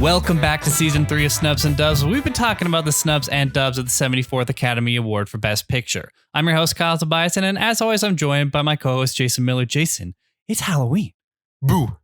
Welcome back to Season 3 of Snubs and Dubs. We've been talking about the Snubs and Dubs of the 74th Academy Award for Best Picture. I'm your host, Kyle Tobiasen, and as always, I'm joined by my co-host, Jason Miller. Jason, it's Halloween. Boo.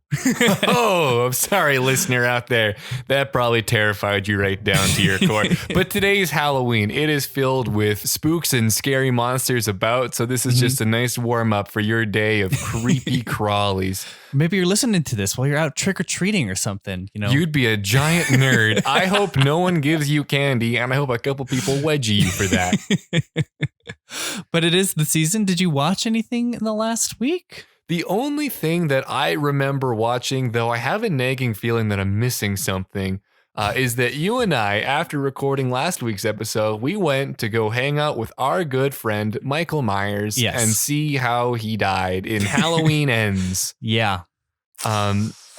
Oh, I'm sorry, listener out there. That probably terrified you right down to your core. But today's Halloween. It is filled with spooks and scary monsters about. So this is just a nice warm up for your day of creepy crawlies. Maybe you're listening to this while you're out trick-or-treating or something. You know, you'd be a giant nerd. I hope no one gives you candy, and I hope a couple people wedgie you for that. But it is the season. Did you watch anything in the last week? The only thing that I remember watching, though I have a nagging feeling that I'm missing something, is that you and I, after recording last week's episode, we went to go hang out with our good friend Michael Myers and see how he died in Halloween Ends. Yeah.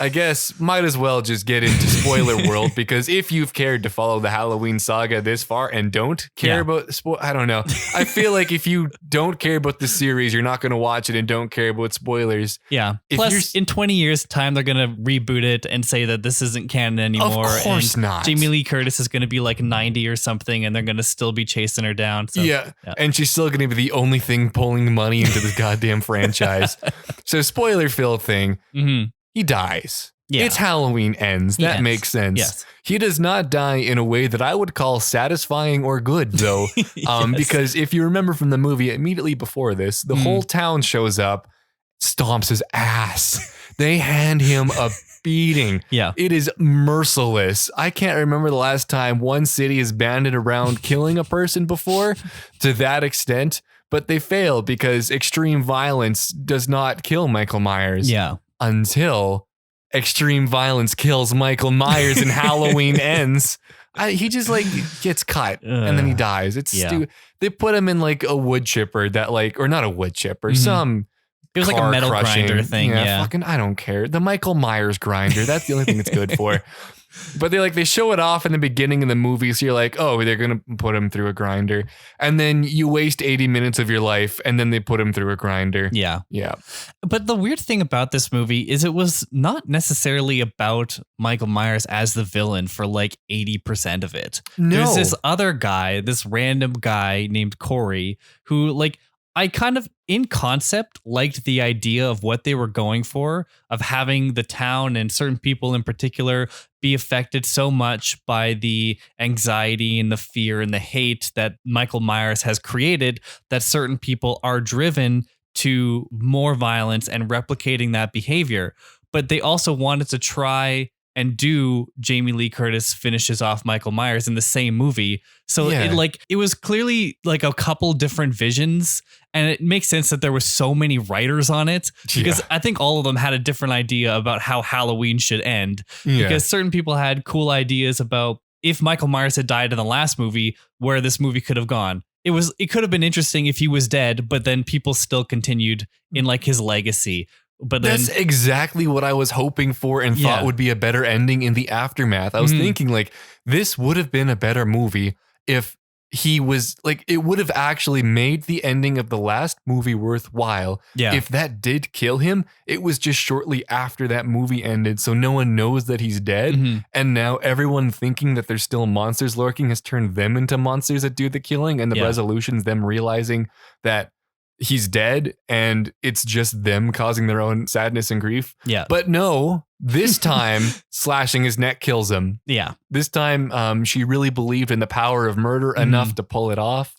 I guess might as well just get into spoiler world, because if you've cared to follow the Halloween saga this far and don't care about I don't know. I feel like if you don't care about the series, you're not going to watch it and don't care about spoilers. Yeah. Plus, in 20 years' time, they're going to reboot it and say that this isn't canon anymore. Of course not. Jamie Lee Curtis is going to be like 90 or something, and they're going to still be chasing her down. So, yeah. And she's still going to be the only thing pulling money into this goddamn franchise. So spoiler-filled thing. He dies. Yeah. It's Halloween Ends. That makes sense. Yes. He does not die in a way that I would call satisfying or good, though. Because if you remember from the movie, immediately before this, the whole town shows up, stomps his ass. They hand him a beating. Yeah. It is merciless. I can't remember the last time one city has banded around killing a person before to that extent, but they fail because extreme violence does not kill Michael Myers. Yeah. Until extreme violence kills Michael Myers and Halloween Ends. He just like gets cut and then he dies. It's stupid. They put him in like a wood chipper that like, or not a wood chipper, some. It was like a metal grinder thing. Yeah. Fucking, I don't care. The Michael Myers grinder. That's the only thing it's good for. But they show it off in the beginning of the movie. So you're like, oh, they're going to put him through a grinder. And then you waste 80 minutes of your life and then they put him through a grinder. Yeah. Yeah. But the weird thing about this movie is it was not necessarily about Michael Myers as the villain for like 80% of it. No. There's this other guy, this random guy named Corey, who like, I kind of, in concept, liked the idea of what they were going for, of having the town and certain people in particular be affected so much by the anxiety and the fear and the hate that Michael Myers has created that certain people are driven to more violence and replicating that behavior. But they also wanted to try and do Jamie Lee Curtis finishes off Michael Myers in the same movie. So it was clearly like a couple different visions, and it makes sense that there were so many writers on it because I think all of them had a different idea about how Halloween should end because certain people had cool ideas about if Michael Myers had died in the last movie, where this movie could have gone. It could have been interesting if he was dead, but then people still continued in like his legacy. But then, that's exactly what I was hoping for and thought would be a better ending in the aftermath. I was thinking like this would have been a better movie if he was like, it would have actually made the ending of the last movie worthwhile. Yeah. If that did kill him, it was just shortly after that movie ended. So no one knows that he's dead. And now everyone thinking that there's still monsters lurking has turned them into monsters that do the killing. And the resolution's them realizing that he's dead and it's just them causing their own sadness and grief. Yeah. But no, this time slashing his neck kills him. Yeah. This time she really believed in the power of murder enough to pull it off.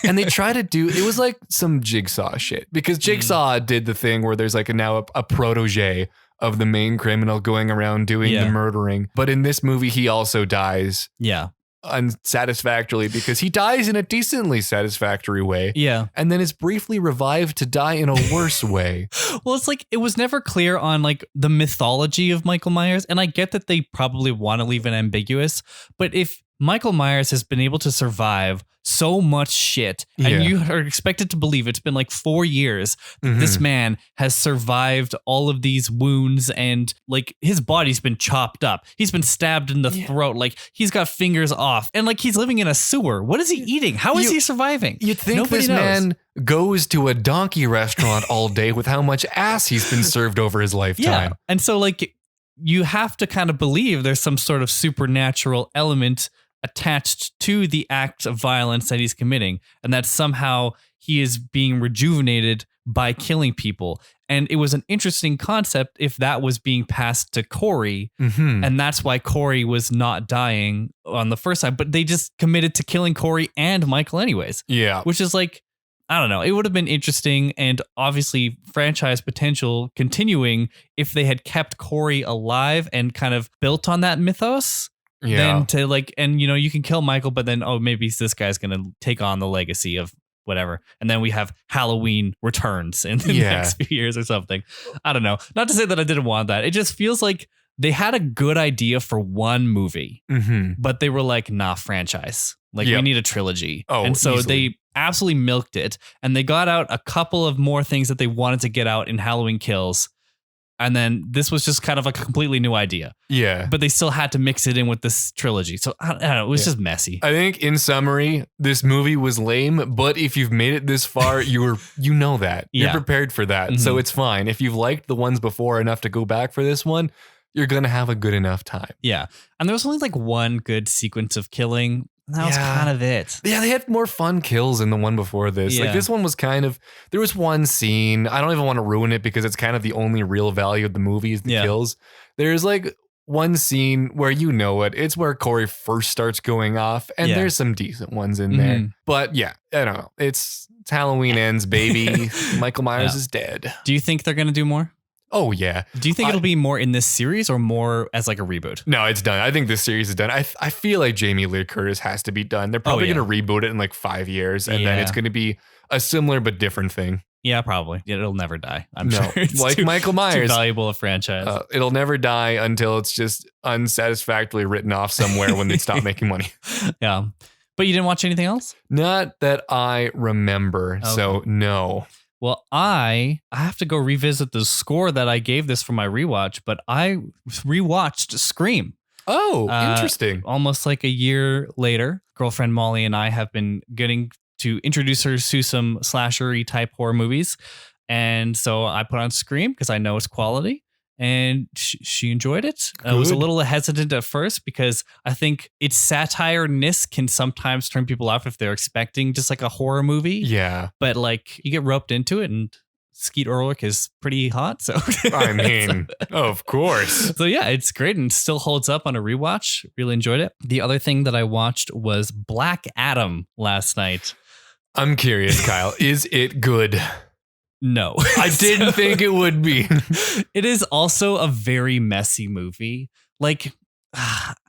And they try to do, it was like some Jigsaw shit because Jigsaw did the thing where there's like a protege of the main criminal going around doing the murdering. But in this movie, he also dies. Yeah. Unsatisfactorily because he dies in a decently satisfactory way. Yeah. And then is briefly revived to die in a worse way. Well, it's like it was never clear on like the mythology of Michael Myers. And I get that they probably want to leave it ambiguous. But if Michael Myers has been able to survive so much shit and you are expected to believe it's been like 4 years that this man has survived all of these wounds and like his body's been chopped up. He's been stabbed in the throat. Like he's got fingers off and like he's living in a sewer. What is he eating? How is he surviving? You'd think Nobody knows. Man goes to a donkey restaurant all day with how much ass he's been served over his lifetime. Yeah. And so like you have to kind of believe there's some sort of supernatural element attached to the act of violence that he's committing, and that somehow he is being rejuvenated by killing people. And it was an interesting concept if that was being passed to Corey, and that's why Corey was not dying on the first time, but they just committed to killing Corey and Michael anyways. Yeah. Which is like, I don't know. It would have been interesting and obviously franchise potential continuing if they had kept Corey alive and kind of built on that mythos. Yeah. Then to like, and you know, you can kill Michael, but then, oh, maybe this guy's going to take on the legacy of whatever. And then we have Halloween Returns in the next few years or something. I don't know. Not to say that I didn't want that. It just feels like they had a good idea for one movie, but they were like, nah, franchise. Like we need a trilogy. Oh, and so easily. they absolutely milked it. And they got out a couple of more things that they wanted to get out in Halloween Kills. And then this was just kind of a completely new idea. Yeah. But they still had to mix it in with this trilogy. So I don't know. It was just messy. I think in summary, this movie was lame, but if you've made it this far, you know that. You're prepared for that. So it's fine. If you've liked the ones before enough to go back for this one, you're going to have a good enough time. Yeah. And there was only like one good sequence of killing. That was kind of it. Yeah, they had more fun kills in the one before this. Yeah. Like this one was kind of, there was one scene, I don't even want to ruin it because it's kind of the only real value of the movie is the kills. There's like one scene where you know it. It's where Corey first starts going off and there's some decent ones in there. But yeah, I don't know. It's Halloween ends, baby. Michael Myers is dead. Do you think they're going to do more? Oh, yeah. Do you think it'll be more in this series or more as like a reboot? No, it's done. I think this series is done. I feel like Jamie Lee Curtis has to be done. They're probably going to reboot it in like 5 years, and then it's going to be a similar but different thing. Yeah, probably. It'll never die. I'm sure. It's like Michael Myers. Too valuable a franchise. It'll never die until it's just unsatisfactorily written off somewhere when they stop making money. Yeah. But you didn't watch anything else? Not that I remember. Okay. So no. Well, I have to go revisit the score that I gave this for my rewatch, but I rewatched Scream. Oh, interesting. Almost like a year later, girlfriend Molly and I have been getting to introduce her to some slasher-y type horror movies. And so I put on Scream because I know it's quality. And she enjoyed it. I was a little hesitant at first because I think its satire-ness can sometimes turn people off if they're expecting just like a horror movie. Yeah. But like you get roped into it and Skeet Ulrich is pretty hot. So I mean, of course. So yeah, it's great and still holds up on a rewatch. Really enjoyed it. The other thing that I watched was Black Adam last night. I'm curious, Kyle. Is it good? No. I didn't think it would be. It is also a very messy movie. Like,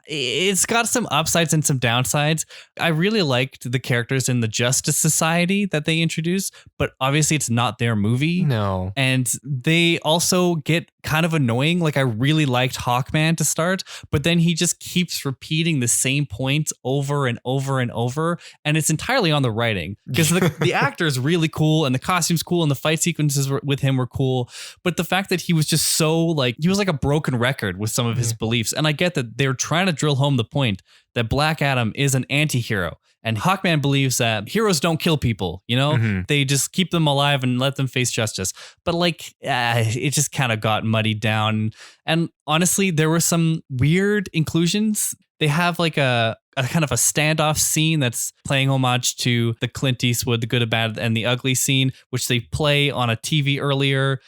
it's got some upsides and some downsides. I really liked the characters in the Justice Society that they introduced, but obviously it's not their movie. No. And they also get kind of annoying. Like I really liked Hawkman to start, but then he just keeps repeating the same points over and over and over. And it's entirely on the writing because the actor is really cool and the costume's cool and the fight sequences with him were cool. But the fact that he was just so like, he was like a broken record with some of his beliefs. And I get that they're trying to drill home the point that Black Adam is an anti-hero. And Hawkman believes that heroes don't kill people, you know, they just keep them alive and let them face justice. But like, it just kind of got muddied down. And honestly, there were some weird inclusions. They have like a kind of a standoff scene that's playing homage to the Clint Eastwood, The Good, the Bad, and the Ugly scene, which they play on a TV earlier.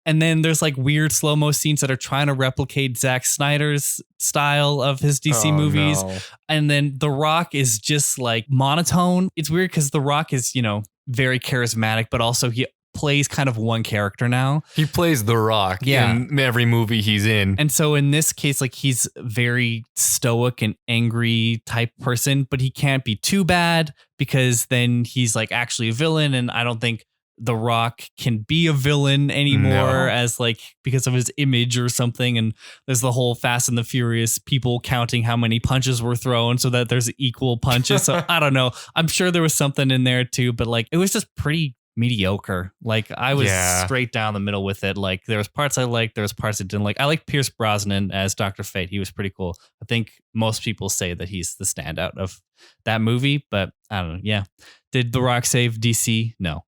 And then there's like weird slow-mo scenes that are trying to replicate Zack Snyder's style of his DC movies. No. And then The Rock is just like monotone. It's weird because The Rock is, you know, very charismatic, but also he plays kind of one character now. He plays The Rock in every movie he's in. And so in this case, like he's very stoic and angry type person, but he can't be too bad because then he's like actually a villain. And I don't think The Rock can be a villain anymore as like because of his image or something. And there's the whole Fast and the Furious people counting how many punches were thrown so that there's equal punches. So I don't know. I'm sure there was something in there too, but like it was just pretty mediocre. Like I was straight down the middle with it. Like there was parts I liked, there was parts I didn't like. I liked Pierce Brosnan as Dr. Fate. He was pretty cool. I think most people say that he's the standout of that movie, but I don't know. Yeah. Did The Rock save DC? No.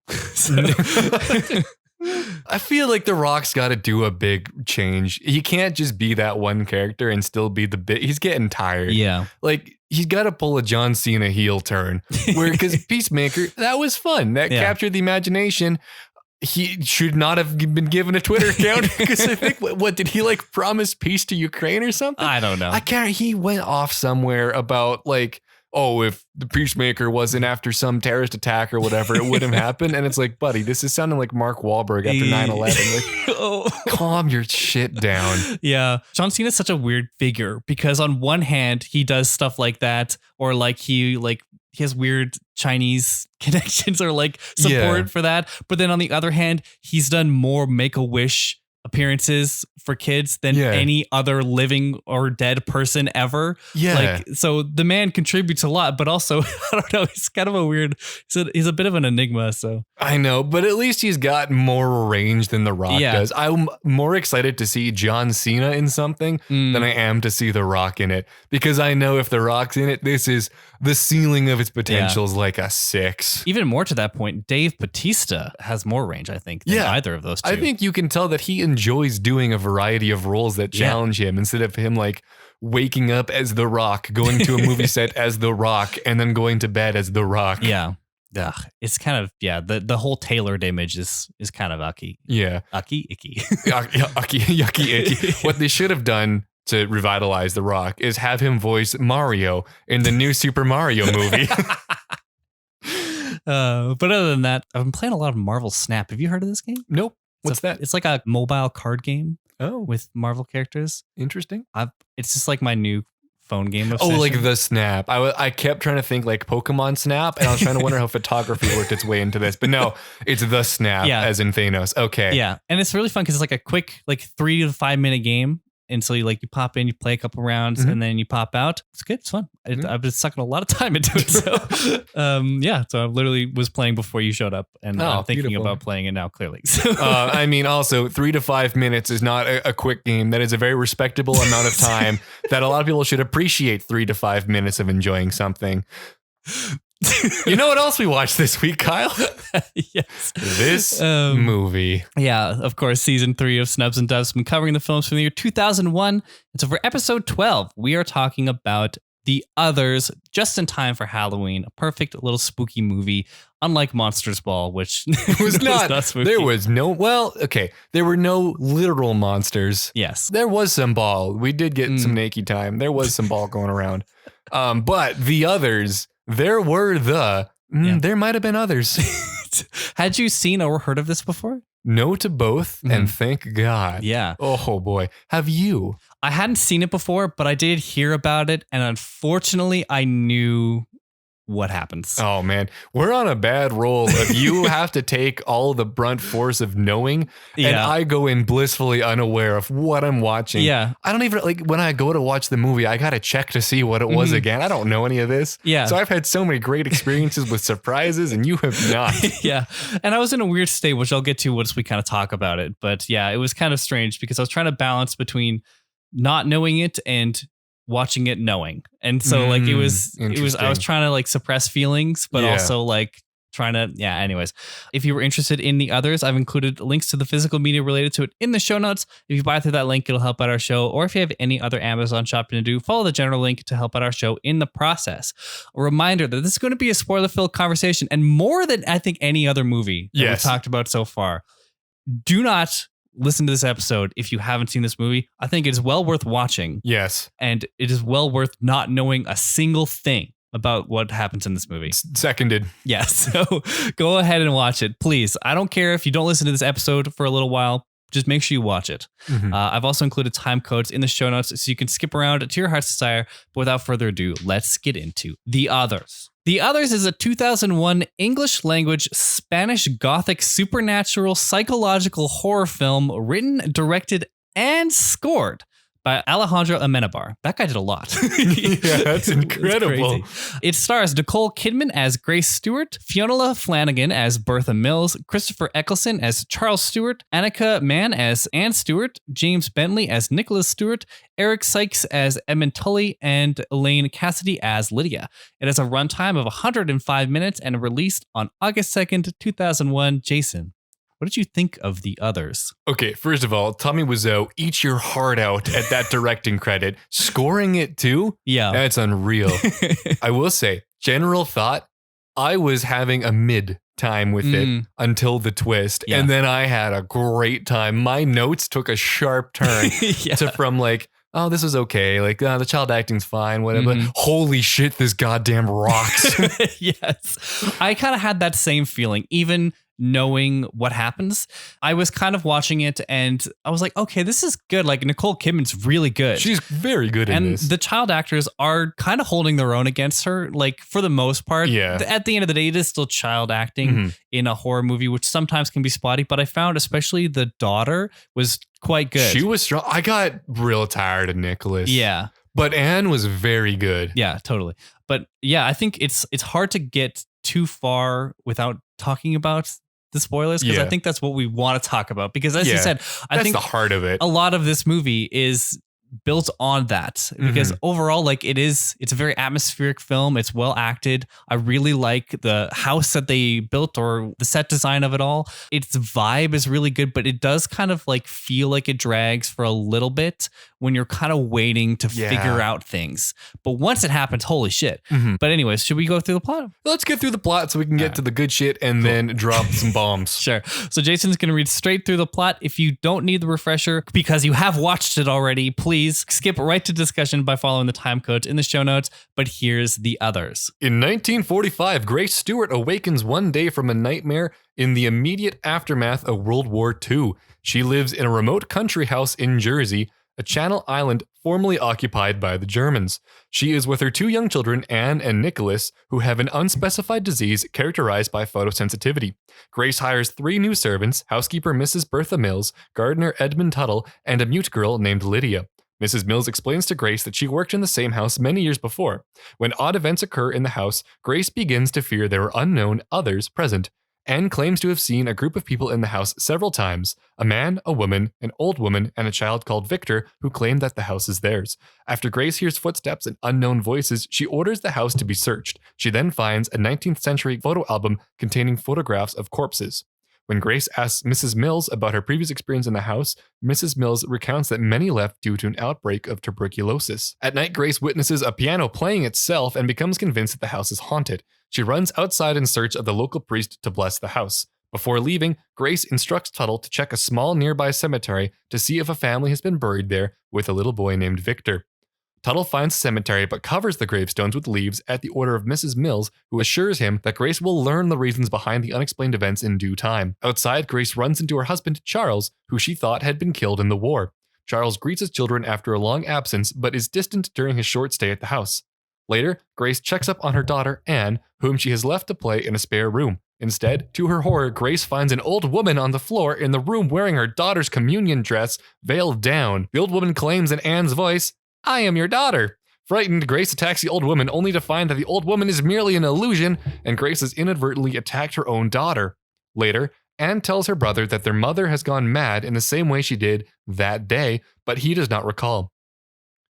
I feel like The Rock's got to do a big change. He can't just be that one character and still be the bit. He's getting tired. Yeah. Like, he's got to pull a John Cena heel turn. Where, because Peacemaker, that was fun. That captured the imagination. He should not have been given a Twitter account because I think, what did he like promise peace to Ukraine or something? I don't know. I can't. He went off somewhere about like, oh, if the Peacemaker wasn't after some terrorist attack or whatever, it wouldn't happen. And it's like, buddy, this is sounding like Mark Wahlberg after 9/11. Like, calm your shit down. Yeah. John Cena is such a weird figure because on one hand, he does stuff like that, or like he has weird Chinese connections or like support for that. But then on the other hand, he's done more Make-A-Wish appearances for kids than any other living or dead person ever. Yeah. Like, so the man contributes a lot, but also, I don't know, he's kind of a weird, he's a bit of an enigma. So I know, but at least he's got more range than The Rock does. I'm more excited to see John Cena in something than I am to see The Rock in it, because I know if The Rock's in it, this is the ceiling of its potential is like a 6. Even more to that point, Dave Bautista has more range, I think, than either of those two. I think you can tell that he enjoys doing a variety of roles that challenge him, instead of him like waking up as The Rock, going to a movie set as The Rock, and then going to bed as The Rock. Yeah. Ugh, it's kind of, the whole tailored image is kind of ucky. Yeah. Ucky, icky. Yucky, icky. What they should have done to revitalize The Rock is have him voice Mario in the new Super Mario movie. But other than that, I've been playing a lot of Marvel Snap. Have you heard of this game? Nope. What's that? It's like a mobile card game. Oh, with Marvel characters. Interesting. It's just like my new phone game obsession. Oh, like the Snap. I kept trying to think like Pokemon Snap, and I was trying to wonder how photography worked its way into this. But no, it's the Snap, as in Thanos. Okay. Yeah, and it's really fun because it's like a quick, like 3 to 5 minute game. And so you pop in, you play a couple rounds, and then you pop out. It's good. It's fun. I've been sucking a lot of time into it. So, so I literally was playing before you showed up, and I'm thinking about playing it now, clearly. So. I mean, also 3 to 5 minutes is not a quick game. That is a very respectable amount of time that a lot of people should appreciate. 3 to 5 minutes of enjoying something. You know what else we watched this week, Kyle? Yes. This movie. Yeah, of course, season 3 of Snubs and Dubs. Been covering the films from the year 2001. And so for episode 12, we are talking about The Others, just in time for Halloween. A perfect little spooky movie, unlike Monsters Ball, which was not spooky. There was no, there were no literal monsters. Yes. There was some ball. We did get some naked time. There was some ball going around. But The Others... There might have been others. Had you seen or heard of this before? No to both, and thank God. Yeah. Oh boy. Have you? I hadn't seen it before, but I did hear about it, and unfortunately, I knew what happens. Oh man, we're on a bad roll. If you have to take all the brunt force of knowing, and I go in blissfully unaware of what I'm watching. Yeah. I don't even, like, when I go to watch the movie, I got to check to see what it was again. I don't know any of this. Yeah. So I've had so many great experiences with surprises, and you have not. Yeah. And I was in a weird state, which I'll get to once we kind of talk about it. But yeah, it was kind of strange because I was trying to balance between not knowing it and watching it knowing. And so like it was I was trying to like suppress feelings, but also like trying to anyways. If you were interested in The Others, I've included links to the physical media related to it in the show notes. If you buy through that link, it'll help out our show. Or if you have any other Amazon shopping to do, follow the general link to help out our show in the process. A reminder that this is going to be a spoiler-filled conversation, and more than I think any other movie that we've talked about so far. Do not listen to this episode if you haven't seen this movie. I think it is well worth watching. Yes. And it is well worth not knowing a single thing about what happens in this movie. Seconded. Yes. So go ahead and watch it, please. I don't care if you don't listen to this episode for a little while. Just make sure you watch it. I've also included time codes in the show notes so you can skip around to your heart's desire. But without further ado, let's get into The Others. The Others is a 2001 English language Spanish Gothic supernatural psychological horror film written, directed, and scored by Alejandro Amenábar. That guy did a lot. Yeah, that's incredible. It stars Nicole Kidman as Grace Stewart, Fiona Flanagan as Bertha Mills, Christopher Eccleston as Charles Stewart, Alakina Mann as Anne Stewart, James Bentley as Nicholas Stewart, Eric Sykes as Edmund Tully, and Elaine Cassidy as Lydia. It has a runtime of 105 minutes and released on August 2nd, 2001. Jason, What did you think of The Others? Okay, first of all, Tommy Wiseau, eat your heart out at that directing credit. Scoring it too? Yeah. That's unreal. I will say, general thought, I was having a mid time with it until the twist. Yeah. And then I had a great time. My notes took a sharp turn to from like, oh, this was okay. Like, the child acting's fine, whatever. Holy shit, this goddamn rocks. Yes. I kind of had that same feeling, even knowing what happens. I was kind of watching it and I was like, okay, this is good. Like, Nicole Kidman's really good. She's very good in this. And the child actors are kind of holding their own against her, like, for the most part. Yeah. At the end of the day, it is still child acting in a horror movie, which sometimes can be spotty. But I found especially the daughter was quite good. She was strong. I got real tired of Nicholas. Yeah. But Anne was very good. Yeah, totally. But yeah, I think it's hard to get too far without talking about the spoilers, because I think that's what we want to talk about. Because as you said, I think the heart of it. A lot of this movie is built on that, because overall, like, it's a very atmospheric film. It's well acted. I really like the house that they built, or the set design of it all. Its vibe is really good, but it does kind of like feel like it drags for a little bit when you're kind of waiting to figure out things. But once it happens, holy shit. But anyways, should we go through the plot? Let's get through the plot so we can get to the good shit and then drop some bombs. Sure. So Jason's going to read straight through the plot. If you don't need the refresher because you have watched it already, please skip right to discussion by following the time codes in the show notes. But here's The Others. In 1945, Grace Stewart awakens one day from a nightmare in the immediate aftermath of World War II. She lives in a remote country house in Jersey, a Channel island formerly occupied by the Germans. She is with her two young children, Anne and Nicholas, who have an unspecified disease characterized by photosensitivity. Grace hires 3 new servants, housekeeper Mrs. Bertha Mills, gardener Edmund Tuttle, and a mute girl named Lydia. Mrs. Mills explains to Grace that she worked in the same house many years before. When odd events occur in the house, Grace begins to fear there are unknown others present. Anne claims to have seen a group of people in the house several times, a man, a woman, an old woman, and a child called Victor, who claim that the house is theirs. After Grace hears footsteps and unknown voices, she orders the house to be searched. She then finds a 19th century photo album containing photographs of corpses. When Grace asks Mrs. Mills about her previous experience in the house, Mrs. Mills recounts that many left due to an outbreak of tuberculosis. At night, Grace witnesses a piano playing itself and becomes convinced that the house is haunted. She runs outside in search of the local priest to bless the house. Before leaving, Grace instructs Tuttle to check a small nearby cemetery to see if a family has been buried there with a little boy named Victor. Tuttle finds the cemetery but covers the gravestones with leaves at the order of Mrs. Mills, who assures him that Grace will learn the reasons behind the unexplained events in due time. Outside, Grace runs into her husband, Charles, who she thought had been killed in the war. Charles greets his children after a long absence but is distant during his short stay at the house. Later, Grace checks up on her daughter, Anne, whom she has left to play in a spare room. Instead, to her horror, Grace finds an old woman on the floor in the room wearing her daughter's communion dress, veiled down. The old woman claims in Anne's voice, "I am your daughter." Frightened, Grace attacks the old woman only to find that the old woman is merely an illusion, and Grace has inadvertently attacked her own daughter. Later, Anne tells her brother that their mother has gone mad in the same way she did that day, but he does not recall.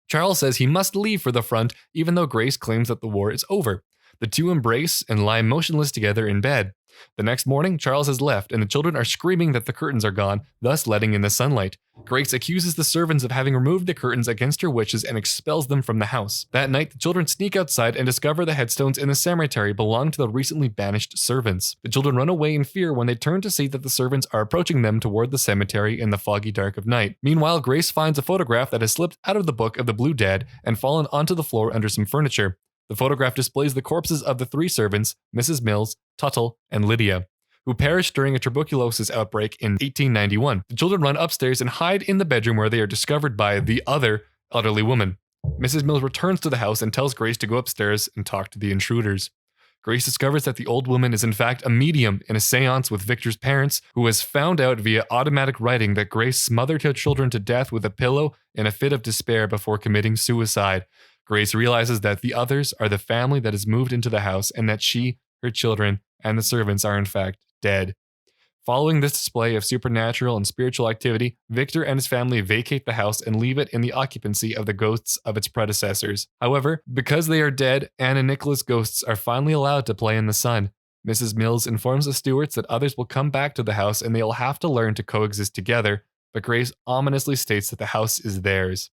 Charles says he must leave for the front, even though Grace claims that the war is over. The two embrace and lie motionless together in bed. The next morning, Charles has left, and the children are screaming that the curtains are gone, thus letting in the sunlight. Grace accuses the servants of having removed the curtains against her wishes and expels them from the house. That night, the children sneak outside and discover the headstones in the cemetery belong to the recently banished servants. The children run away in fear when they turn to see that the servants are approaching them toward the cemetery in the foggy dark of night. Meanwhile, Grace finds a photograph that has slipped out of the book of the Blue Dead and fallen onto the floor under some furniture. The photograph displays the corpses of the 3 servants, Mrs. Mills, Tuttle, and Lydia, who perished during a tuberculosis outbreak in 1891. The children run upstairs and hide in the bedroom where they are discovered by the other elderly woman. Mrs. Mills returns to the house and tells Grace to go upstairs and talk to the intruders. Grace discovers that the old woman is in fact a medium in a seance with Victor's parents, who has found out via automatic writing that Grace smothered her children to death with a pillow in a fit of despair before committing suicide. Grace realizes that the others are the family that has moved into the house and that she, her children, and the servants are in fact dead. Following this display of supernatural and spiritual activity, Victor and his family vacate the house and leave it in the occupancy of the ghosts of its predecessors. However, because they are dead, Anne and Nicholas' ghosts are finally allowed to play in the sun. Mrs. Mills informs the Stewarts that others will come back to the house and they'll have to learn to coexist together, but Grace ominously states that the house is theirs.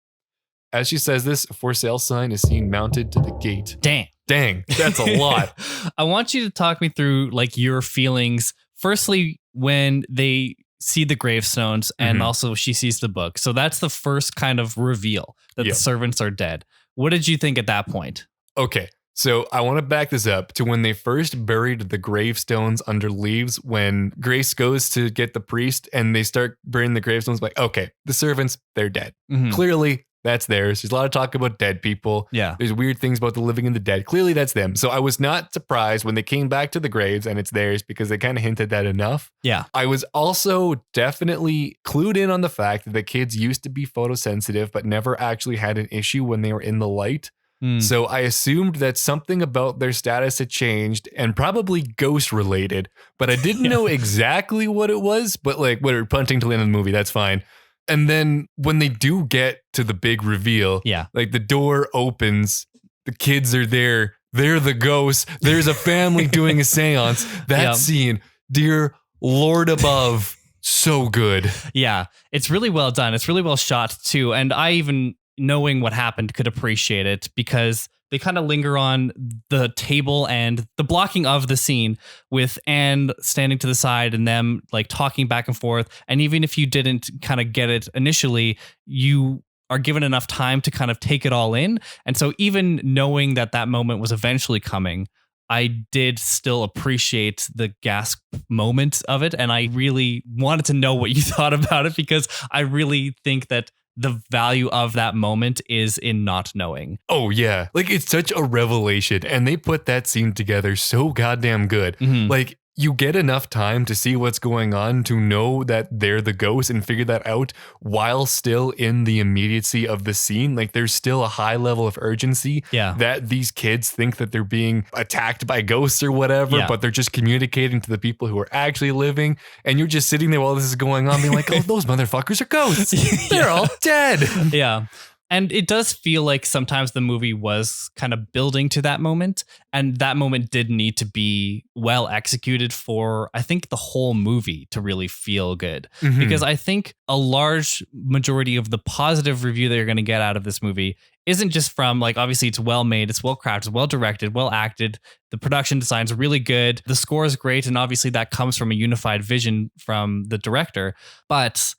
As she says this, a for sale sign is seen mounted to the gate. Dang, that's a lot. I want you to talk me through like your feelings. Firstly, when they see the gravestones and also she sees the book. So that's the first kind of reveal that the servants are dead. What did you think at that point? Okay, so I want to back this up to when they first buried the gravestones under leaves, when Grace goes to get the priest and they start burying the gravestones. Like, okay, the servants, they're dead. Clearly, that's theirs. There's a lot of talk about dead people. Yeah. There's weird things about the living and the dead. Clearly, that's them. So I was not surprised when they came back to the graves and it's theirs because they kind of hinted that enough. Yeah. I was also definitely clued in on the fact that the kids used to be photosensitive, but never actually had an issue when they were in the light. So I assumed that something about their status had changed and probably ghost related, but I didn't know exactly what it was. But like, we're punting to the end of the movie. That's fine. And then when they do get to the big reveal, like the door opens, the kids are there. They're the ghosts. There's a family doing a seance. That scene, dear Lord above, so good. Yeah, it's really well done. It's really well shot too. And I even, knowing what happened, could appreciate it because they kind of linger on the table and the blocking of the scene with Anne standing to the side and them like talking back and forth. And even if you didn't kind of get it initially, you are given enough time to kind of take it all in. And so even knowing that that moment was eventually coming, I did still appreciate the gasp moment of it. And I really wanted to know what you thought about it because I really think that the value of that moment is in not knowing. Oh, yeah. Like, it's such a revelation. And they put that scene together so goddamn good. Like, you get enough time to see what's going on to know that they're the ghosts and figure that out while still in the immediacy of the scene. Like, there's still a high level of urgency that these kids think that they're being attacked by ghosts or whatever, but they're just communicating to the people who are actually living. And you're just sitting there while this is going on being like, oh, those motherfuckers are ghosts. They're all dead. Yeah. And it does feel like sometimes the movie was kind of building to that moment. And that moment did need to be well executed for, I think, the whole movie to really feel good. Because I think a large majority of the positive review that you're going to get out of this movie isn't just from, like, obviously it's well made, it's well crafted, well directed, well acted. The production design's really good. The score is great. And obviously that comes from a unified vision from the director. But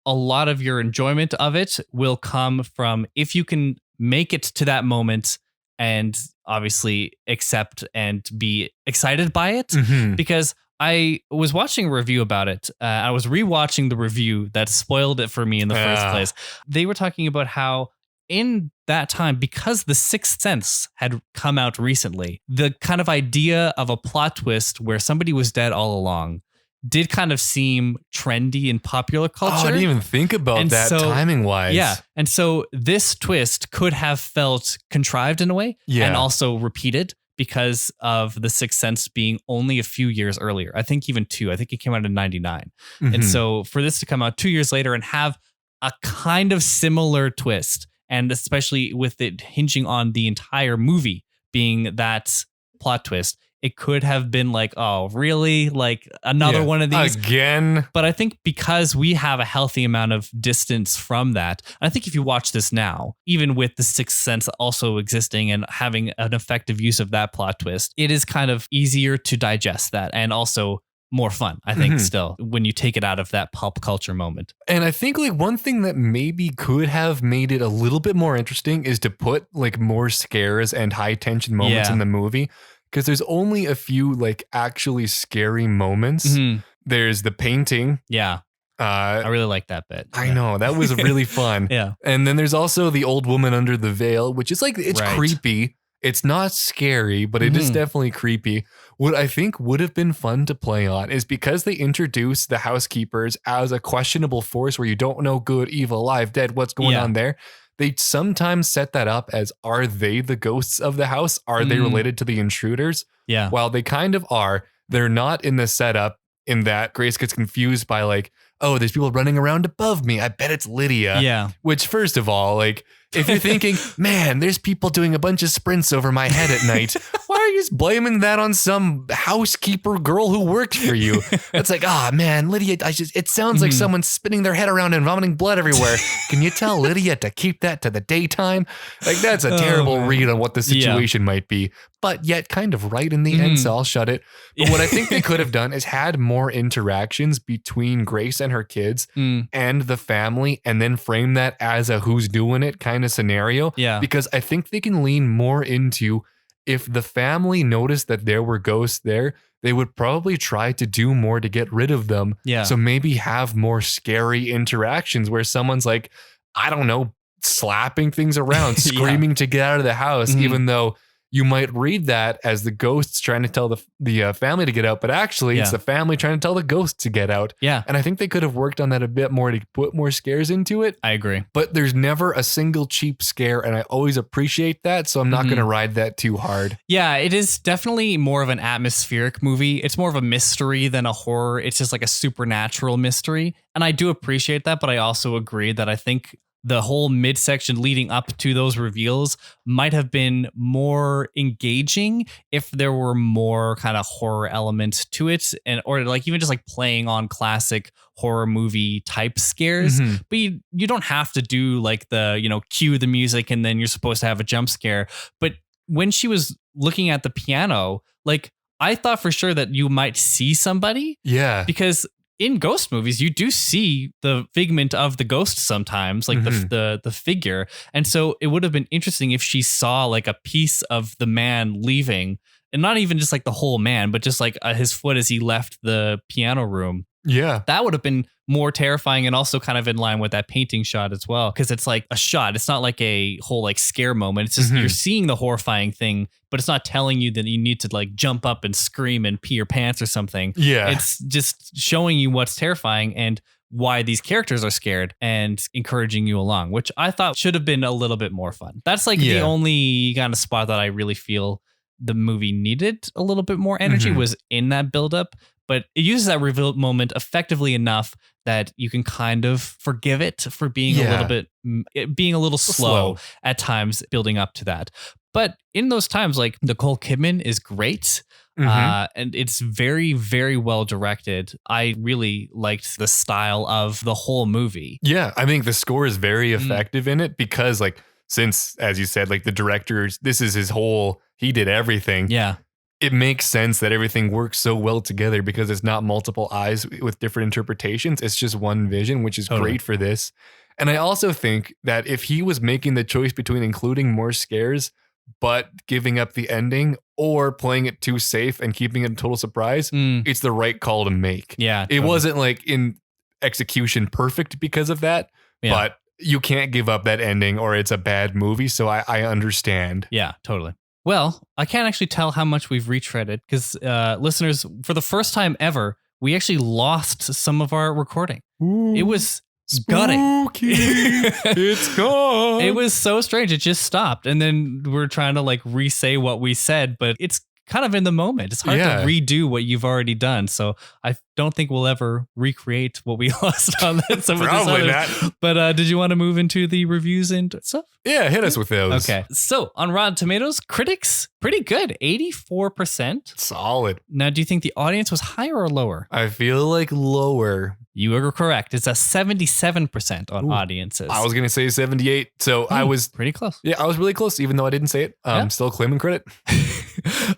a lot of your enjoyment of it will come from if you can make it to that moment and obviously accept and be excited by it. Because I was watching a review about it. I was rewatching the review that spoiled it for me in the first place. They were talking about how in that time, because The Sixth Sense had come out recently, the kind of idea of a plot twist where somebody was dead all along did kind of seem trendy in popular culture. Oh, I didn't even think about that timing wise. Yeah. And so this twist could have felt contrived in a way and also repeated because of The Sixth Sense being only a few years earlier. I think even 2. I think it came out in 99. And so for this to come out 2 years later and have a kind of similar twist, and especially with it hinging on the entire movie being that plot twist, it could have been like, oh, really? Like another one of these again. But I think because we have a healthy amount of distance from that, I think if you watch this now, even with The Sixth Sense also existing and having an effective use of that plot twist, it is kind of easier to digest that and also more fun, I think, still, when you take it out of that pop culture moment. And I think like one thing that maybe could have made it a little bit more interesting is to put like more scares and high tension moments in the movie. Because there's only a few like actually scary moments. There's the painting. Yeah. I really like that bit. I know. That was really fun. And then there's also the old woman under the veil, which is like, it's creepy. It's not scary, but it is definitely creepy. What I think would have been fun to play on is because they introduce the housekeepers as a questionable force where you don't know good, evil, alive, dead, what's going on there. They sometimes set that up as, are they the ghosts of the house? Are they related to the intruders? Yeah. While they kind of are, they're not in the setup in that Grace gets confused by like, oh, there's people running around above me. I bet it's Lydia. Yeah. Which, first of all, like, If you're thinking, man, there's people doing a bunch of sprints over my head at night, why are you just blaming that on some housekeeper girl who works for you? It's like, man, Lydia, it sounds like someone's spinning their head around and vomiting blood everywhere. Can you tell Lydia to keep that to the daytime? Like, that's a terrible read on what the situation might be, but yet kind of right in the end, so I'll shut it. But what I think they could have done is had more interactions between Grace and her kids and the family, and then frame that as a who's doing it kind of scenario. Yeah. Because I think they can lean more into, if the family noticed that there were ghosts there, they would probably try to do more to get rid of them. Yeah. So maybe have more scary interactions where someone's like, I don't know, slapping things around, screaming to get out of the house, even though you might read that as the ghosts trying to tell the family to get out, but actually it's the family trying to tell the ghosts to get out. Yeah. And I think they could have worked on that a bit more to put more scares into it. I agree. But there's never a single cheap scare, and I always appreciate that, so I'm not going to ride that too hard. Yeah, it is definitely more of an atmospheric movie. It's more of a mystery than a horror. It's just like a supernatural mystery. And I do appreciate that, but I also agree that I think the whole midsection leading up to those reveals might have been more engaging if there were more kind of horror elements to it, and or like even just like playing on classic horror movie type scares. But you don't have to do like the, cue the music and then you're supposed to have a jump scare. But when she was looking at the piano, like I thought for sure that you might see somebody. Yeah. Because in ghost movies, you do see the figment of the ghost sometimes, like the figure. And so it would have been interesting if she saw like a piece of the man leaving, and not even just like the whole man, but just like his foot as he left the piano room. Yeah. That would have been more terrifying, and also kind of in line with that painting shot as well. Because it's like a shot. It's not like a whole like scare moment. It's just you're seeing the horrifying thing, but it's not telling you that you need to like jump up and scream and pee your pants or something. Yeah. It's just showing you what's terrifying and why these characters are scared and encouraging you along, which I thought should have been a little bit more fun. That's like the only kind of spot that I really feel the movie needed a little bit more energy was in that buildup. But it uses that reveal moment effectively enough that you can kind of forgive it for being a little slow at times building up to that. But in those times, like Nicole Kidman is great. And it's very, very well directed. I really liked the style of the whole movie. Yeah, I think the score is very effective in it because, like, since, as you said, like the director's, this is his whole, he did everything. Yeah. It makes sense that everything works so well together because it's not multiple eyes with different interpretations. It's just one vision, which is great for this. And I also think that if he was making the choice between including more scares, but giving up the ending, or playing it too safe and keeping it a total surprise, it's the right call to make. Yeah. It wasn't like in execution perfect because of that, but you can't give up that ending or it's a bad movie. So I understand. Yeah, totally. Well, I can't actually tell how much we've retreaded because listeners, for the first time ever, we actually lost some of our recording. Ooh, it was gutting. It's gone. It was so strange. It just stopped. And then we're trying to like re-say what we said, but it's kind of in the moment. It's hard to redo what you've already done. So I don't think we'll ever recreate what we lost on that. Probably not. But did you want to move into the reviews and stuff? Yeah, hit us with those. Okay. So on Rotten Tomatoes, critics, pretty good. 84%. Solid. Now, do you think the audience was higher or lower? I feel like lower. You are correct. It's a 77% on audiences. I was going to say 78. So I was pretty close. Yeah, I was really close, even though I didn't say it. Still claiming credit.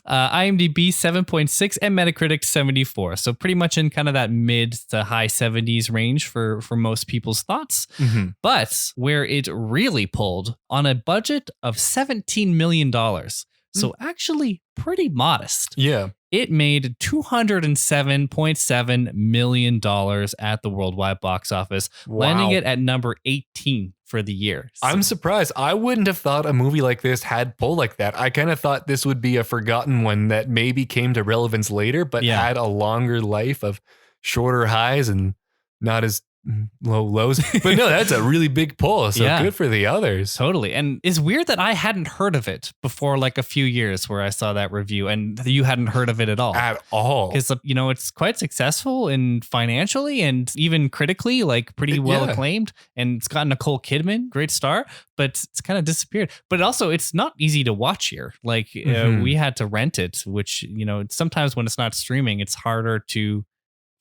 IMDb 7.6 and Metacritic 74. So pretty much in kind of that mid to high 70s range for most people's thoughts. But where it really pulled on a budget of $17 million. So actually pretty modest. Yeah. It made $207.7 million at the worldwide box office, landing it at number 18 for the year. So I'm surprised. I wouldn't have thought a movie like this had pull like that. I kind of thought this would be a forgotten one that maybe came to relevance later, but had a longer life of shorter highs and not as low lows. But no, that's a really big pull. So good for the others. Totally. And it's weird that I hadn't heard of it before like a few years where I saw that review and you hadn't heard of it at all. At all. Because, it's quite successful and financially and even critically, like pretty well acclaimed. And it's got Nicole Kidman, great star, but it's kind of disappeared. But also it's not easy to watch here. Like we had to rent it, which, sometimes when it's not streaming, it's harder to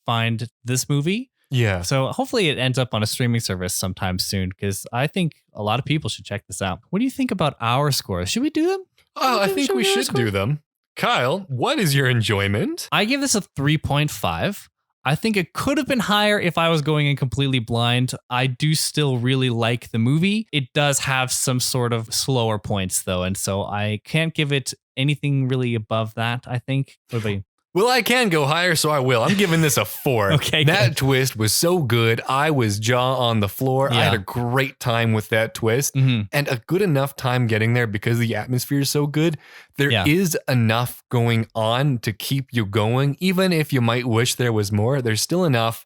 find this movie. Yeah. So hopefully it ends up on a streaming service sometime soon, because I think a lot of people should check this out. What do you think about our scores? Should we do them? Oh, I think we should do them. Kyle, what is your enjoyment? I give this a 3.5. I think it could have been higher if I was going in completely blind. I do still really like the movie. It does have some sort of slower points, though, and so I can't give it anything really above that, I think. What about you? Well, I can go higher, so I will. I'm giving this a 4. Okay. That twist was so good. I was jaw on the floor. Yeah. I had a great time with that twist and a good enough time getting there because the atmosphere is so good. There is enough going on to keep you going. Even if you might wish there was more, there's still enough.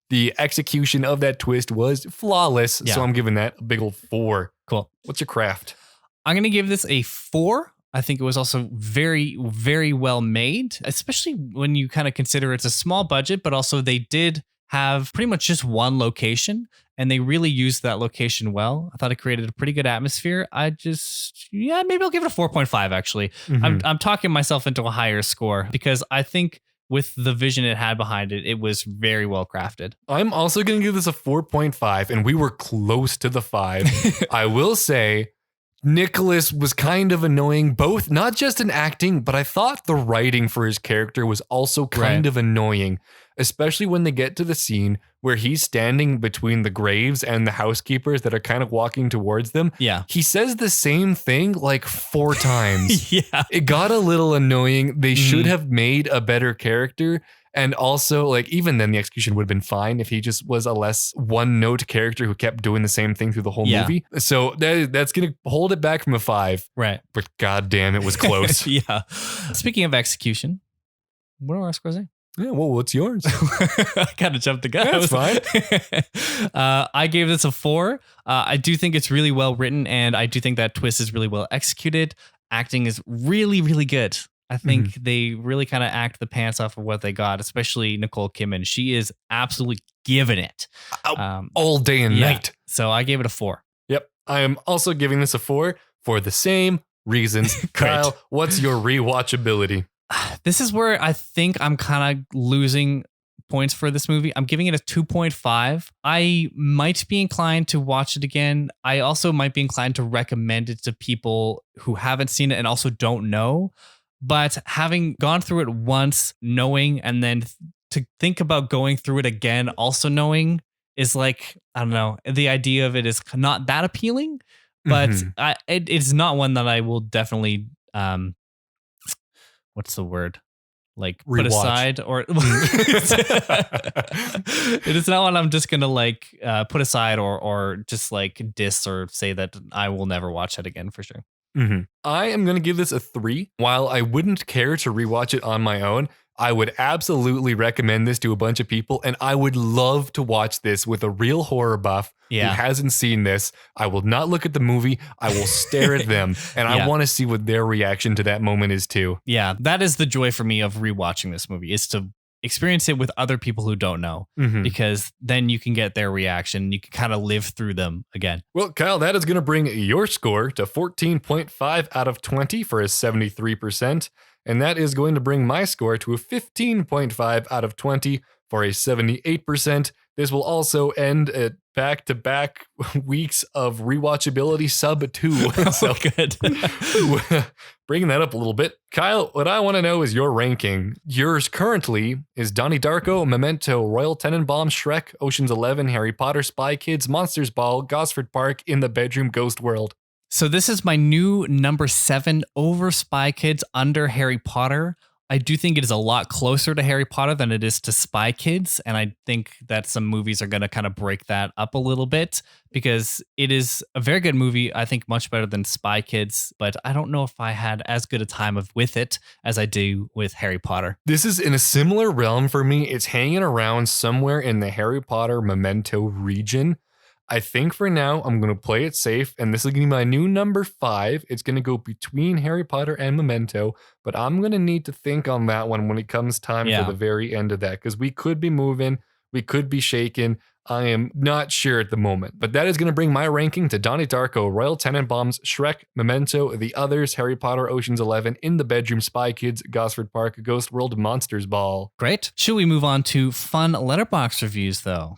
The execution of that twist was flawless. So I'm giving that a big old 4. Cool. What's your craft? I'm going to give this a 4. I think it was also very, very well made, especially when you kind of consider it's a small budget, but also they did have pretty much just one location and they really used that location well. I thought it created a pretty good atmosphere. Maybe I'll give it a 4.5 actually. I'm talking myself into a higher score because I think with the vision it had behind it, it was very well crafted. I'm also going to give this a 4.5 and we were close to the 5. I will say, Nicholas was kind of annoying, both not just in acting, but I thought the writing for his character was also kind of annoying, especially when they get to the scene where he's standing between the graves and the housekeepers that are kind of walking towards them. Yeah. He says the same thing like 4 times. Yeah. It got a little annoying. They should have made a better character. And also, like, even then, the execution would have been fine if he just was a less one-note character who kept doing the same thing through the whole movie. So that's going to hold it back from a 5. Right. But goddamn, it was close. Yeah. Speaking of execution, what are our scores? Yeah, well, what's yours? I kind of jumped the gun. That's fine. I gave this a 4. I do think it's really well written, and I do think that twist is really well executed. Acting is really, really good. I think they really kind of act the pants off of what they got, especially Nicole Kidman. She is absolutely giving it. All day and night. So I gave it a 4. Yep. I am also giving this a 4 for the same reasons. Kyle, what's your rewatchability? This is where I think I'm kind of losing points for this movie. I'm giving it a 2.5. I might be inclined to watch it again. I also might be inclined to recommend it to people who haven't seen it and also don't know. But having gone through it once, knowing, and then to think about going through it again, also knowing, is like, I don't know, the idea of it is not that appealing, but it's not one that I will definitely, what's the word? Like rewatch. Put aside, or it is not one I'm just going to like put aside or just like diss or say that I will never watch it again for sure. I am going to give this a 3. While I wouldn't care to rewatch it on my own, I would absolutely recommend this to a bunch of people, and I would love to watch this with a real horror buff who hasn't seen this. I will not look at the movie. I will stare at them, and I want to see what their reaction to that moment is too. Yeah, that is the joy for me of rewatching this movie, is to experience it with other people who don't know, because then you can get their reaction. You can kind of live through them again. Well, Kyle, that is going to bring your score to 14.5 out of 20 for a 73%. And that is going to bring my score to a 15.5 out of 20 for a 78%. This will also end at back-to-back weeks of rewatchability sub 2. So good. Bringing that up a little bit. Kyle, what I want to know is your ranking. Yours currently is Donnie Darko, Memento, Royal Tenenbaum, Shrek, Ocean's 11, Harry Potter, Spy Kids, Monsters Ball, Gosford Park, In the Bedroom, Ghost World. So this is my new number 7 over Spy Kids, under Harry Potter. I do think it is a lot closer to Harry Potter than it is to Spy Kids. And I think that some movies are going to kind of break that up a little bit because it is a very good movie. I think much better than Spy Kids, but I don't know if I had as good a time with it as I do with Harry Potter. This is in a similar realm for me. It's hanging around somewhere in the Harry Potter Memento region. I think for now, I'm going to play it safe, and this is going to be my new number 5. It's going to go between Harry Potter and Memento, but I'm going to need to think on that one when it comes time for the very end of that, because we could be moving, we could be shaking. I am not sure at the moment, but that is going to bring my ranking to Donnie Darko, Royal Tenenbaums, Shrek, Memento, The Others, Harry Potter, Ocean's 11, In the Bedroom, Spy Kids, Gosford Park, Ghost World, Monsters Ball. Great. Should we move on to fun Letterboxd reviews, though?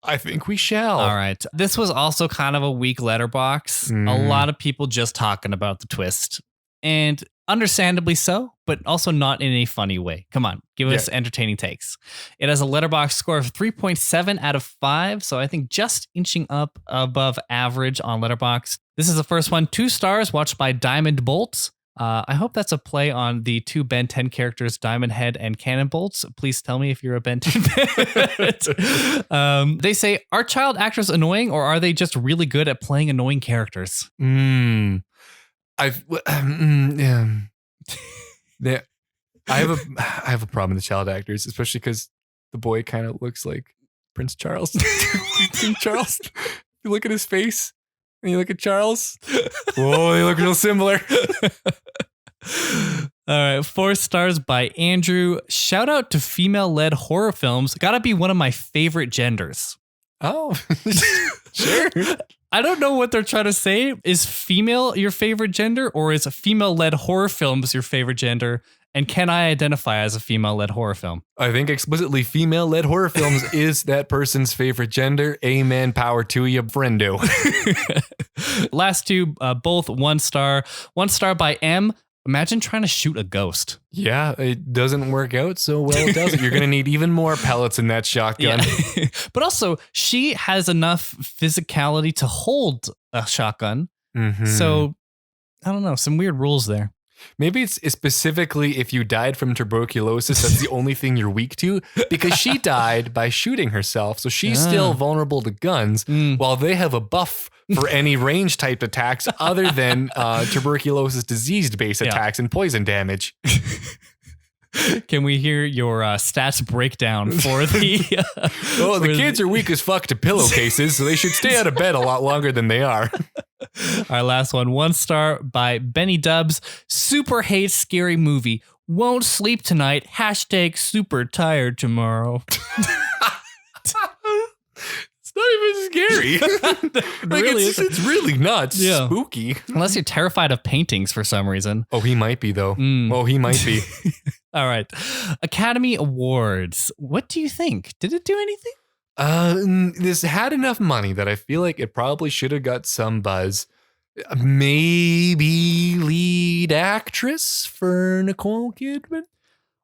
I think we shall. All right. This was also kind of a weak Letterboxd. A lot of people just talking about the twist. And understandably so, but also not in a funny way. Come on, give us entertaining takes. It has a Letterboxd score of 3.7 out of 5, so I think just inching up above average on Letterboxd. This is the first one, 2 stars, watched by Diamond Bolt. I hope that's a play on the 2 Ben 10 characters, Diamond Head and Cannon Bolts. Please tell me if you're a Ben 10 fan. They say, are child actors annoying or are they just really good at playing annoying characters? I have a problem with the child actors, especially because the boy kind of looks like Prince Charles. King Charles. You look at his face and you look at Charles. Whoa, they look real similar. All right, 4 stars by Andrew. Shout out to female-led horror films. Gotta be one of my favorite genders. Oh, sure. I don't know what they're trying to say. Is female your favorite gender, or is female-led horror films your favorite gender? And can I identify as a female-led horror film? I think explicitly female-led horror films is that person's favorite gender. Amen. Power to you, friendo. Last 2, both 1 star. 1 star by M. Imagine trying to shoot a ghost. Yeah, it doesn't work out so well, does it? You're going to need even more pellets in that shotgun. Yeah. But also, she has enough physicality to hold a shotgun. Mm-hmm. So, I don't know, some weird rules there. Maybe it's specifically if you died from tuberculosis, that's the only thing you're weak to, because she died by shooting herself. So she's still vulnerable to guns while they have a buff for any range type attacks other than tuberculosis disease based attacks and poison damage. Can we hear your stats breakdown for the... the kids are weak as fuck to pillowcases, so they should stay out of bed a lot longer than they are. Our last one, 1 star by Benny Dubs. Super hate scary movie. Won't sleep tonight. # super tired tomorrow. It's not even scary. It's really not spooky. Unless you're terrified of paintings for some reason. Oh, he might be, though. Oh, he might be. All right. Academy Awards. What do you think? Did it do anything? This had enough money that I feel like it probably should have got some buzz. Maybe lead actress for Nicole Kidman?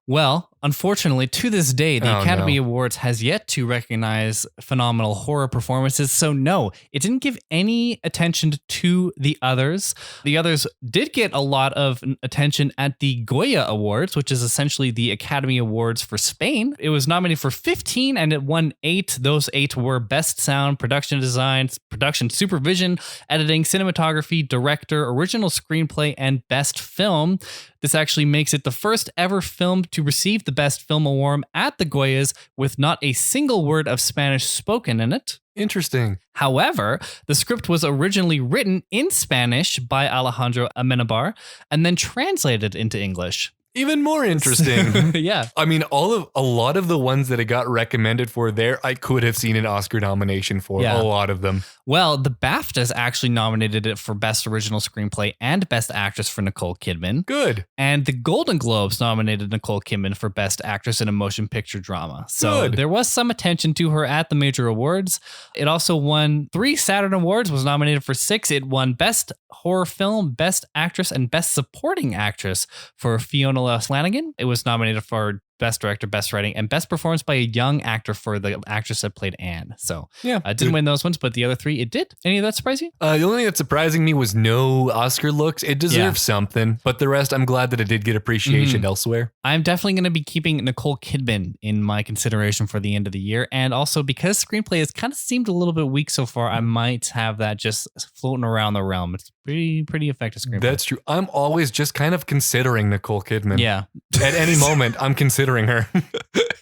Well, unfortunately, to this day, the Academy Awards has yet to recognize phenomenal horror performances. So no, it didn't give any attention to The Others. The Others did get a lot of attention at the Goya Awards, which is essentially the Academy Awards for Spain. It was nominated for 15 and it won 8. Those 8 were Best Sound, Production Design, Production Supervision, Editing, Cinematography, Director, Original Screenplay, and Best Film. This actually makes it the first ever film to receive the Best Film Award at the Goyas with not a single word of Spanish spoken in it. Interesting. However, the script was originally written in Spanish by Alejandro Amenábar and then translated into English. Even more interesting. Yeah. I mean, a lot of the ones that it got recommended for there, I could have seen an Oscar nomination for. A lot of them. Well, the BAFTAs actually nominated it for Best Original Screenplay and Best Actress for Nicole Kidman. Good. And the Golden Globes nominated Nicole Kidman for Best Actress in a Motion Picture Drama. So there was some attention to her at the major awards. It also won 3 Saturn Awards, was nominated for 6. It won Best Horror Film, Best Actress, and Best Supporting Actress for Fiona Flanagan. It was nominated for Best Director, Best Writing, and Best Performance by a Young Actor for the actress that played Anne. So I didn't win those ones, but the other three, it did. Any of that surprise you? The only thing that's surprising me was no Oscar looks. It deserves something, but the rest, I'm glad that it did get appreciation elsewhere. I'm definitely going to be keeping Nicole Kidman in my consideration for the end of the year. And also because screenplay has kind of seemed a little bit weak so far, I might have that just floating around the realm. It's pretty effective screenplay. That's true. I'm always just kind of considering Nicole Kidman. Yeah. At any moment, I'm considering her.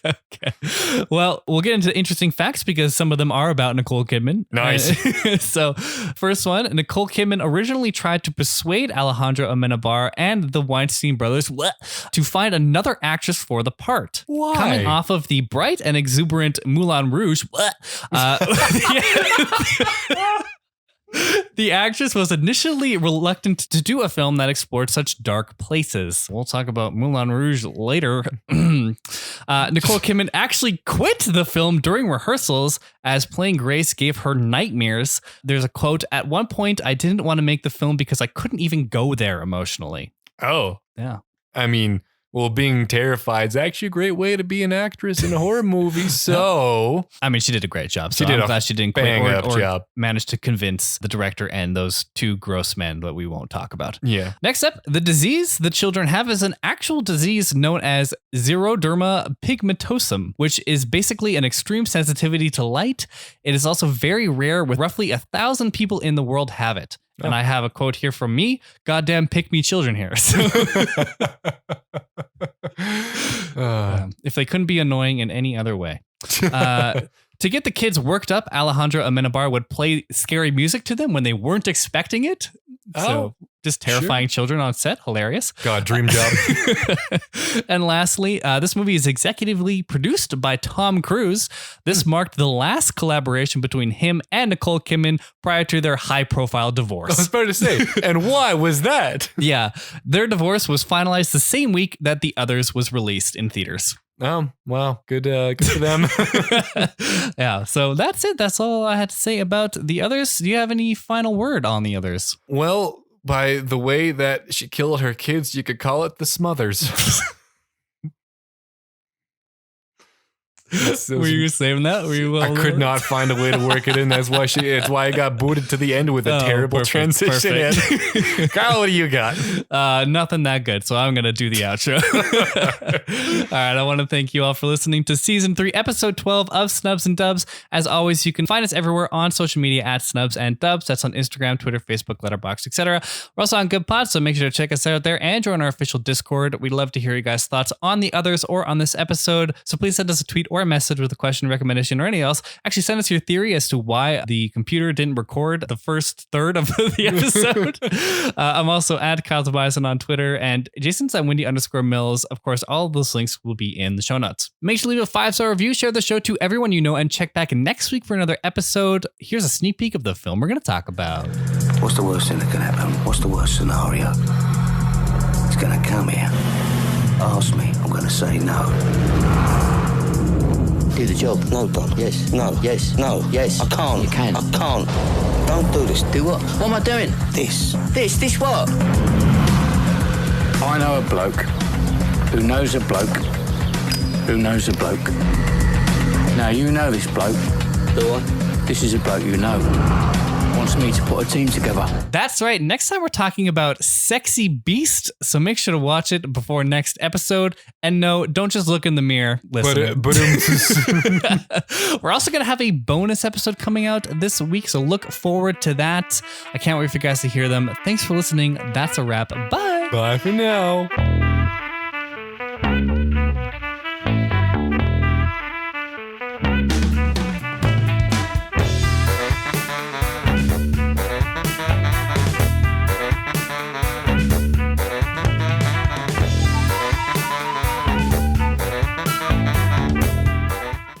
Okay. Well, we'll get into interesting facts because some of them are about Nicole Kidman. Nice. So, first one, Nicole Kidman originally tried to persuade Alejandro Amenábar and the Weinstein brothers to find another actress for the part. Why? Coming off of the bright and exuberant Moulin Rouge, the actress was initially reluctant to do a film that explored such dark places. We'll talk about Moulin Rouge later. Nicole Kidman actually quit the film during rehearsals as playing Grace gave her nightmares. There's a quote, "At one point, I didn't want to make the film because I couldn't even go there emotionally." Oh. Yeah. I mean, well, being terrified is actually a great way to be an actress in a horror movie. So, I mean, she did a great job. So she did I'm glad she didn't quit or job. managed to convince the director and those two gross men that we won't talk about. Yeah. Next up, the disease the children have is an actual disease known as xeroderma pigmentosum, which is basically an extreme sensitivity to light. It is also very rare, with roughly 1,000 people in the world have it. And I have a quote here from me. Goddamn pick me children here. So, if they couldn't be annoying in any other way. To get the kids worked up, Alejandro Amenábar would play scary music to them when they weren't expecting it. So just terrifying children on set. Hilarious. God, dream job. And lastly, this movie is executively produced by Tom Cruise. This marked the last collaboration between him and Nicole Kidman prior to their high-profile divorce. I was about to say, and why was that? Yeah, their divorce was finalized the same week that The Others was released in theaters. Oh, wow. Good for them. Yeah, so that's it. That's all I had to say about The Others. Do you have any final word on The Others? Well, by the way that she killed her kids, you could call it the Smothers. Were you saving that? Were you? I could not find a way to work it in. That's why it's why I got booted to the end with a terrible transition. Kyle, what do you got? Nothing that good. So I'm gonna do the outro. All right. I want to thank you all for listening to season 3, episode 12 of Snubs and Dubs. As always, you can find us everywhere on social media at Snubs and Dubs. That's on Instagram, Twitter, Facebook, Letterboxd, etc. We're also on Good Pod, so make sure to check us out there and join our official Discord. We'd love to hear you guys' thoughts on The Others or on this episode. So please send us a tweet or a message with a question, recommendation, or anything else. Actually, send us your theory as to why the computer didn't record the first third of the episode. I'm also at Kyle Tobiasen on Twitter, and Jason's at Wendy_Mills. Of course, all of those links will be in the show notes. Make sure to leave a 5-star review, share the show to everyone you know, and check back next week for another episode. Here's a sneak peek of the film we're going to talk about. What's the worst thing that can happen? What's the worst scenario? He's going to come here. Ask me. I'm going to say no. Do the job. No, Don. Yes. No. Yes. No. Yes. I can't. You can. I can't. Don't do this. Do what? What am I doing? This. This what? I know a bloke who knows a bloke who knows a bloke. Now, you know this bloke. Do I? This is a bloke you know. Wants me to put a team together. That's right. Next time we're talking about Sexy Beast, so make sure to watch it before next episode. And no, don't just look in the mirror. Listen. We're also going to have a bonus episode coming out this week, so look forward to that. I can't wait for you guys to hear them. Thanks for listening. That's a wrap. Bye. Bye for now.